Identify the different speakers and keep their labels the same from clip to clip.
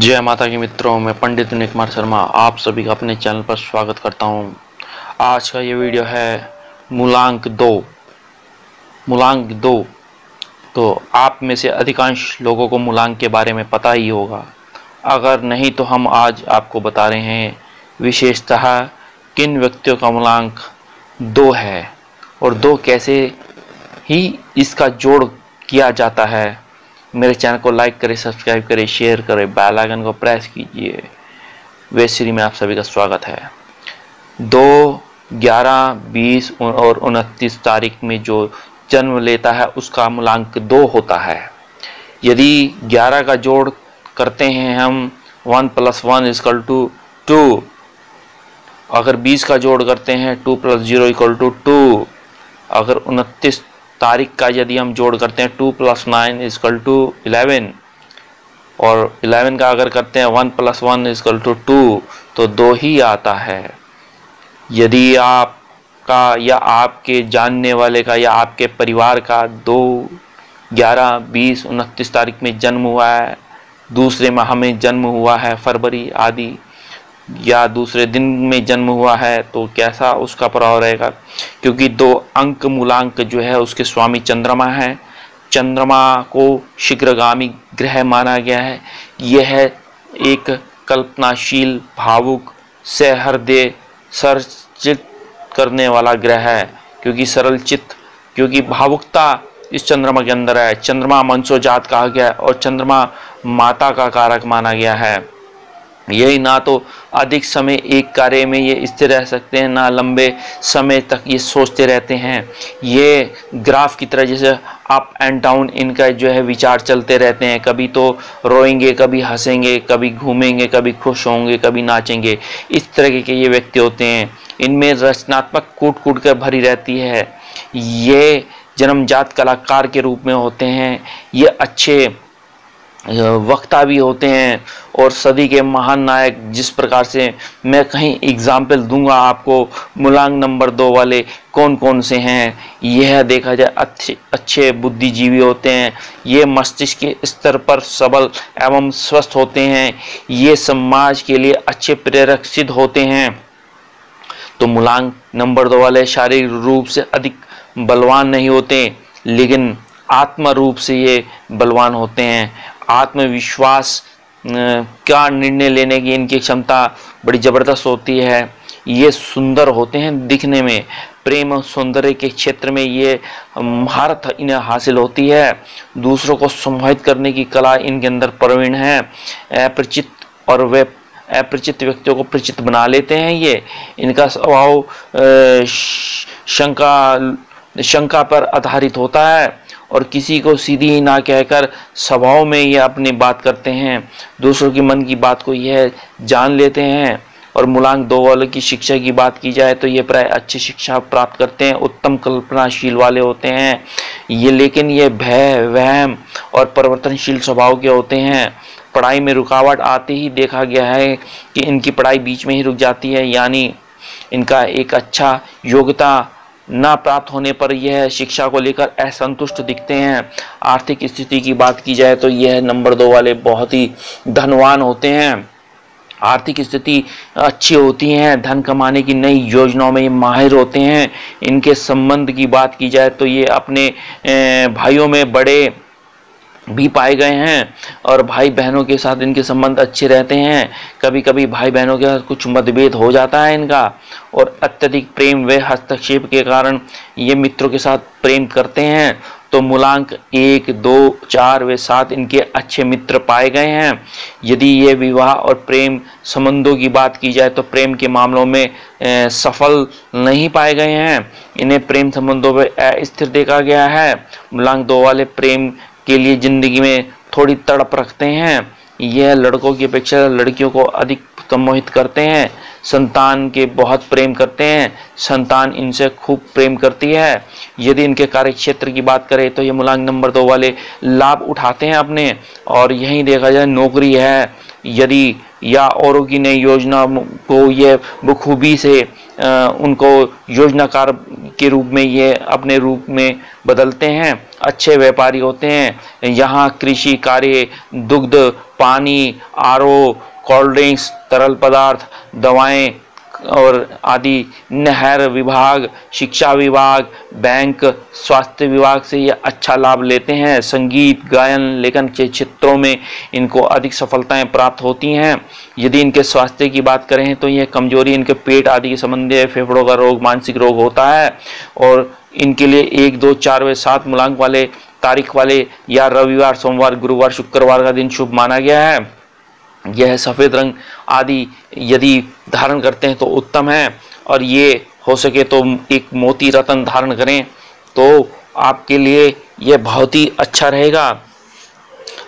Speaker 1: जय माता की मित्रों, मैं पंडित विनय कुमार शर्मा आप सभी का अपने चैनल पर स्वागत करता हूं। आज का ये वीडियो है मूलांक दो। तो आप में से अधिकांश लोगों को मूलांक के बारे में पता ही होगा। अगर नहीं तो हम आज आपको बता रहे हैं विशेषतः किन व्यक्तियों का मूलांक 2 है और 2 कैसे ही इसका जोड़ किया जाता है। मेरे चैनल को लाइक करें, सब्सक्राइब करें, शेयर करें, बेल आइकन को प्रेस कीजिए। वेश्री में आप सभी का स्वागत है। 2, 11, 20 और 29 तारीख में जो जन्म लेता है उसका मूलांक 2 होता है। यदि 11 का जोड़ करते हैं हम 1 + 1 = 2। अगर 20 का जोड़ करते हैं 2 + 0 = 2। अगर 29 तारीख का यदि हम जोड़ करते हैं 2 + 9 = 11 और 11 का अगर करते हैं 1 + 1 = 2 तो 2 ही आता है। यदि आपका या आपके जानने वाले का या आपके परिवार का 2, 11, 20, 29 तारीख में जन्म हुआ है, दूसरे माह में जन्म हुआ है, फरवरी आदि, या दूसरे दिन में जन्म हुआ है, तो कैसा उसका प्रभाव रहेगा। क्योंकि 2 अंक मूलांक जो है उसके स्वामी चंद्रमा है। चंद्रमा को शीघ्रगामी ग्रह माना गया है। यह एक कल्पनाशील, भावुक, सहृदय, सरलचित्त करने वाला ग्रह है। क्योंकि भावुकता इस चंद्रमा के अंदर है। चंद्रमा मनसोजात कहा गया है और चंद्रमा माता का कारक माना गया है। यही ना तो अधिक समय एक कार्य में ये स्थिर रह सकते हैं, ना लंबे समय तक ये सोचते रहते हैं। ये ग्राफ की तरह जैसे अप एंड डाउन इनका जो है विचार चलते रहते हैं। कभी तो रोएंगे, कभी हंसेंगे, कभी घूमेंगे, कभी खुश होंगे, कभी नाचेंगे। इस तरह के ये व्यक्ति होते हैं। इनमें रचनात्मक कूट कर भरी रहती है। ये जन्मजात कलाकार के रूप में होते हैं। ये अच्छे वक्ता भी होते हैं और सदी के महान नायक। जिस प्रकार से मैं कहीं एग्जाम्पल दूंगा आपको मूलांक नंबर 2 वाले कौन कौन से हैं। यह देखा जाए अच्छे बुद्धिजीवी होते हैं। ये मस्तिष्क के स्तर पर सबल एवं स्वस्थ होते हैं। ये समाज के लिए अच्छे प्रेरक सिद्ध होते हैं। तो मूलांक नंबर 2 वाले शारीरिक रूप से अधिक बलवान नहीं होते, लेकिन आत्म रूप से ये बलवान होते हैं। आत्मविश्वास का निर्णय लेने की इनकी क्षमता बड़ी ज़बरदस्त होती है। ये सुंदर होते हैं दिखने में। प्रेम और सौंदर्य के क्षेत्र में ये महारत इन्हें हासिल होती है। दूसरों को सम्मोहित करने की कला इनके अंदर प्रवीण है। अपरिचित और वे अपरिचित व्यक्तियों को परिचित बना लेते हैं। ये इनका स्वभाव शंका पर आधारित होता है और किसी को सीधी ना कहकर स्वभाव में ये अपनी बात करते हैं। दूसरों के मन की बात को यह जान लेते हैं। और मूलांक 2 वालों की शिक्षा की बात की जाए तो ये प्राय अच्छी शिक्षा प्राप्त करते हैं। उत्तम कल्पनाशील वाले होते हैं ये, लेकिन ये भय, वहम और परिवर्तनशील स्वभाव के होते हैं। पढ़ाई में रुकावट आते ही देखा गया है कि इनकी पढ़ाई बीच में ही रुक जाती है। यानी इनका एक अच्छा योग्यता ना प्राप्त होने पर यह शिक्षा को लेकर असंतुष्ट दिखते हैं। आर्थिक स्थिति की बात की जाए तो यह नंबर 2 वाले बहुत ही धनवान होते हैं। आर्थिक स्थिति अच्छी होती है। धन कमाने की नई योजनाओं में ये माहिर होते हैं। इनके संबंध की बात की जाए तो ये अपने भाइयों में बड़े भी पाए गए हैं और भाई बहनों के साथ इनके संबंध अच्छे रहते हैं। कभी कभी भाई बहनों के साथ कुछ मतभेद हो जाता है इनका। और अत्यधिक प्रेम व हस्तक्षेप के कारण ये मित्रों के साथ प्रेम करते हैं। तो मूलांक 1, 2, 4 व 7 इनके अच्छे मित्र पाए गए हैं। यदि ये विवाह और प्रेम संबंधों की बात की जाए तो प्रेम के मामलों में सफल नहीं पाए गए हैं। इन्हें प्रेम संबंधों में अस्थिर देखा गया है। मूलांक 2 वाले प्रेम के लिए जिंदगी में थोड़ी तड़प रखते हैं। यह लड़कों की अपेक्षा लड़कियों को अधिक सम्मोहित करते हैं। संतान के बहुत प्रेम करते हैं। संतान इनसे खूब प्रेम करती है। यदि इनके कार्य क्षेत्र की बात करें तो ये मूलांक नंबर 2 वाले लाभ उठाते हैं अपने। और यहीं देखा जाए नौकरी है यदि या औरों की नई योजना को ये बखूबी से उनको योजनाकार के रूप में ये अपने रूप में बदलते हैं, अच्छे व्यापारी होते हैं। यहाँ कृषि कार्य, दुग्ध, पानी, आरओ, कोल्ड ड्रिंक्स, तरल पदार्थ, दवाएं और आदि, नहर विभाग, शिक्षा विभाग, बैंक, स्वास्थ्य विभाग से ये अच्छा लाभ लेते हैं। संगीत, गायन, लेखन के क्षेत्रों में इनको अधिक सफलताएं प्राप्त होती हैं। यदि इनके स्वास्थ्य की बात करें तो ये कमजोरी इनके पेट आदि के संबंधी है, फेफड़ों का रोग, मानसिक रोग होता है। और इनके लिए 1, 2, 4 व 7 मूलांक वाले तारीख वाले या रविवार, सोमवार, गुरुवार, शुक्रवार का दिन शुभ माना गया है। यह सफ़ेद रंग आदि यदि धारण करते हैं तो उत्तम है, और ये हो सके तो एक मोती रत्न धारण करें तो आपके लिए यह बहुत ही अच्छा रहेगा।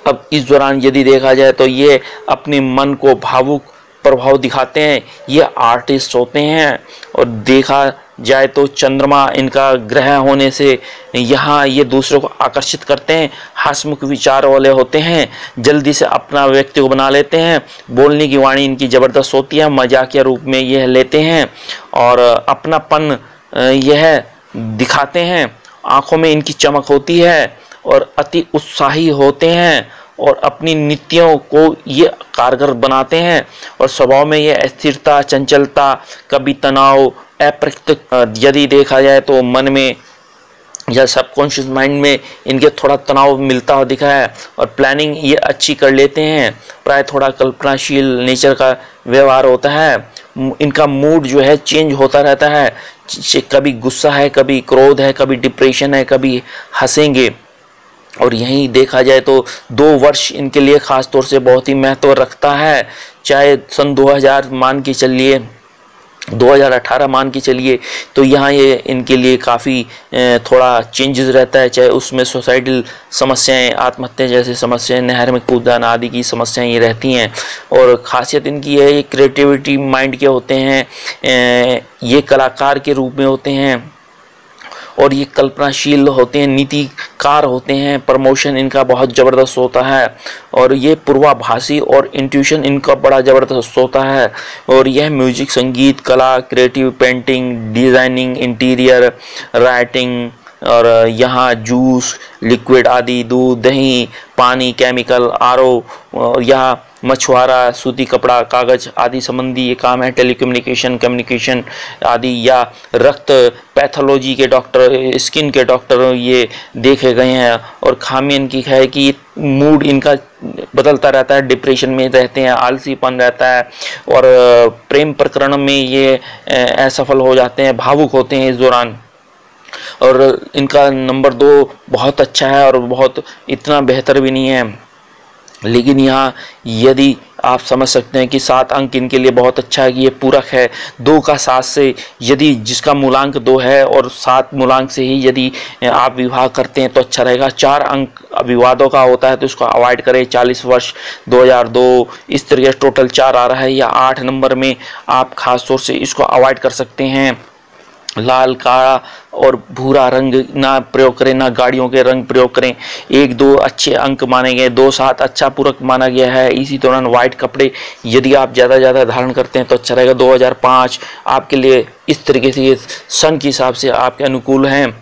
Speaker 1: अब इस दौरान यदि देखा जाए तो ये अपने मन को भावुक प्रभाव दिखाते हैं, ये आर्टिस्ट होते हैं। और देखा जाए तो चंद्रमा इनका ग्रह होने से यहाँ ये दूसरों को आकर्षित करते हैं, हंसमुख विचार वाले होते हैं, जल्दी से अपना व्यक्ति को बना लेते हैं, बोलने की वाणी इनकी ज़बरदस्त होती है, मजाकिया रूप में यह लेते हैं और अपनापन यह दिखाते हैं। आँखों में इनकी चमक होती है और अति उत्साही होते हैं और अपनी नीतियों को ये कारगर बनाते हैं। और स्वभाव में ये अस्थिरता, चंचलता, कभी तनाव, अप्रकृत यदि देखा जाए तो मन में या सबकॉन्शियस माइंड में इनके थोड़ा तनाव मिलता हुआ दिखा है। और प्लानिंग ये अच्छी कर लेते हैं, प्राय थोड़ा कल्पनाशील नेचर का व्यवहार होता है। इनका मूड जो है चेंज होता रहता है, कभी गुस्सा है, कभी क्रोध है, कभी डिप्रेशन है, कभी हंसेंगे। और यहीं देखा जाए तो 2 वर्ष इनके लिए ख़ास तौर से बहुत ही महत्व रखता है। चाहे सन 2000 मान के चलिए, 2018 मान के चलिए, तो यहाँ ये इनके लिए काफ़ी थोड़ा चेंजेस रहता है। चाहे उसमें सोसाइटल समस्याएं, आत्महत्या जैसी समस्याएं, नहर में कूदना आदि की समस्याएं ये रहती हैं। और ख़ासियत इनकी है ये क्रिएटिविटी माइंड के होते हैं, ये कलाकार के रूप में होते हैं और ये कल्पनाशील होते हैं, नीतिकार होते हैं। प्रमोशन इनका बहुत ज़बरदस्त होता है और ये पूर्वाभासी और इंट्यूशन इनका बड़ा ज़बरदस्त होता है। और यह म्यूजिक, संगीत, कला, creative, painting, designing, interior, writing और यहाँ जूस, लिक्विड आदि, दूध, दही, पानी, केमिकल, आरओ, यहाँ मछुआरा, सूती कपड़ा, कागज आदि संबंधी ये काम है। टेलीकम्युनिकेशन, कम्युनिकेशन आदि, या रक्त पैथोलॉजी के डॉक्टर, स्किन के डॉक्टर ये देखे गए हैं। और खामी इनकी है कि मूड इनका बदलता रहता है, डिप्रेशन में रहते हैं, आलसीपन रहता है और प्रेम प्रकरण में ये असफल हो जाते हैं, भावुक होते हैं इस दौरान। और इनका नंबर 2 बहुत अच्छा है और बहुत इतना बेहतर भी नहीं है। लेकिन यहाँ यदि आप समझ सकते हैं कि 7 अंक इनके लिए बहुत अच्छा है कि ये पूरक है। 2 का 7 से यदि जिसका मूलांक 2 है और 7 मूलांक से ही यदि आप विवाह करते हैं तो अच्छा रहेगा। 4 अंक विवादों का होता है तो इसको अवॉइड करें। 40 वर्ष, 2002 इस तरीके से टोटल 4 आ रहा है, या 8 नंबर में आप खास तौर से इसको अवॉइड कर सकते हैं। लाल, काला और भूरा रंग ना प्रयोग करें, ना गाड़ियों के रंग प्रयोग करें। 1, 2 अच्छे अंक माने गए, 2, 7 अच्छा पूरक माना गया है। इसी दौरान वाइट कपड़े यदि आप ज़्यादा धारण करते हैं तो अच्छा रहेगा। 2005 आपके लिए इस तरीके से ये सन के हिसाब से आपके अनुकूल हैं।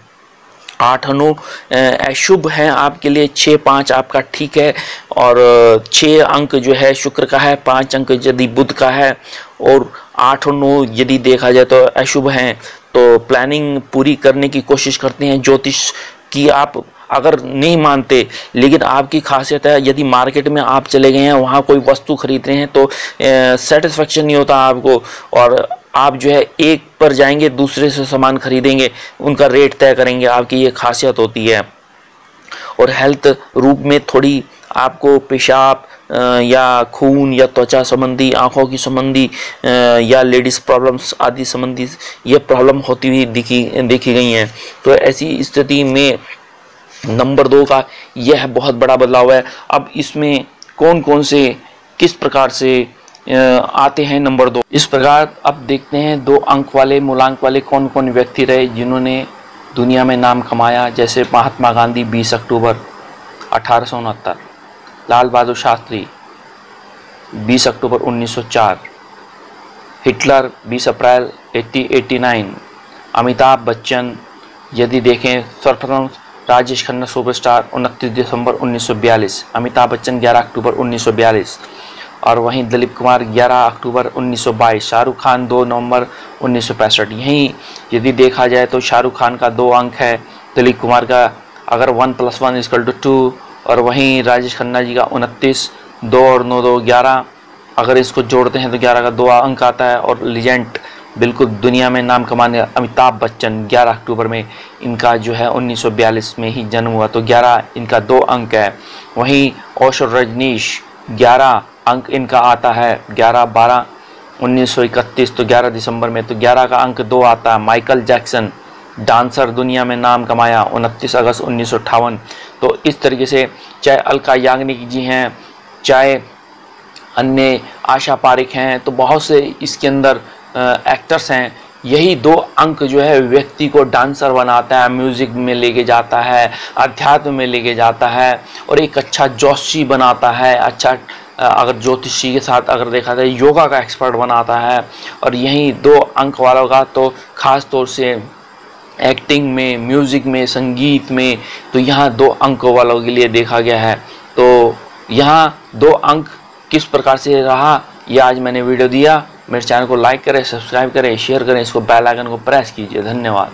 Speaker 1: 8 अनु अशुभ हैं आपके लिए। 6, 5 आपका ठीक है और 6 अंक जो है शुक्र का है, 5 अंक यदि बुध का है और 8 और 9 यदि देखा जाए तो अशुभ हैं। तो प्लानिंग पूरी करने की कोशिश करते हैं। ज्योतिष की आप अगर नहीं मानते, लेकिन आपकी खासियत है यदि मार्केट में आप चले गए हैं, वहाँ कोई वस्तु खरीद रहे हैं तो सेटिस्फेक्शन नहीं होता आपको, और आप जो है एक पर जाएंगे दूसरे से सामान खरीदेंगे, उनका रेट तय करेंगे, आपकी ये खासियत होती है। और हेल्थ रूप में थोड़ी आपको पेशाब या खून या त्वचा संबंधी, आँखों की संबंधी या लेडीज़ प्रॉब्लम्स आदि संबंधी ये प्रॉब्लम होती हुई देखी गई हैं। तो ऐसी स्थिति में नंबर 2 का यह बहुत बड़ा बदलाव है। अब इसमें कौन कौन से किस प्रकार से आते हैं नंबर 2, इस प्रकार अब देखते हैं 2 अंक वाले मूलांक वाले कौन कौन व्यक्ति रहे जिन्होंने दुनिया में नाम कमाया। जैसे महात्मा गांधी 20 अक्टूबर 1869, लाल बहादुर शास्त्री 20 अक्टूबर 1904। हिटलर 20 अप्रैल 1889। अमिताभ बच्चन यदि देखें सर्वप्रथम राजेश खन्ना सुपरस्टार 29 दिसंबर 1942। अमिताभ बच्चन 11 अक्टूबर 1942। और वहीं दिलीप कुमार 11 अक्टूबर 1922। शाहरुख खान 2 नवंबर 1965। यहीं यदि देखा जाए तो शाहरुख खान का 2 अंक है, दिलीप कुमार का अगर 1 + 1 = 2, और वहीं राजेश खन्ना जी का 29, 2 और 9 2 11, अगर इसको जोड़ते हैं तो 11 का 2 अंक आता है। और लीजेंड बिल्कुल दुनिया में नाम कमाने अमिताभ बच्चन 11 अक्टूबर में इनका जो है 1942 में ही जन्म हुआ, तो 11 इनका 2 अंक है। वहीं ओशो रजनीश 11 अंक इनका आता है, 11/12 1931, तो 11 दिसंबर में, तो 11 का अंक 2 आता है। माइकल जैक्सन डांसर दुनिया में नाम कमाया 29 अगस्त 1958। तो इस तरीके से चाहे अलका याग्निक जी हैं, चाहे अन्य आशा पारिक हैं, तो बहुत से इसके अंदर एक्टर्स हैं। यही 2 अंक जो है व्यक्ति को डांसर बनाता है, म्यूज़िक में लेके जाता है, अध्यात्म में लेके जाता है, और एक अच्छा जोशी बनाता है, अच्छा अगर ज्योतिषी के साथ अगर देखा जाए योगा का एक्सपर्ट बनाता है। और यही 2 अंक वालों का तो ख़ास तौर से एक्टिंग में, म्यूज़िक में, संगीत में, तो यहाँ 2 अंक वालों के लिए देखा गया है। तो यहाँ 2 अंक किस प्रकार से रहा, ये आज मैंने वीडियो दिया। मेरे चैनल को लाइक करें, सब्सक्राइब करें, शेयर करें, इसको बेल आइकन को प्रेस कीजिए। धन्यवाद।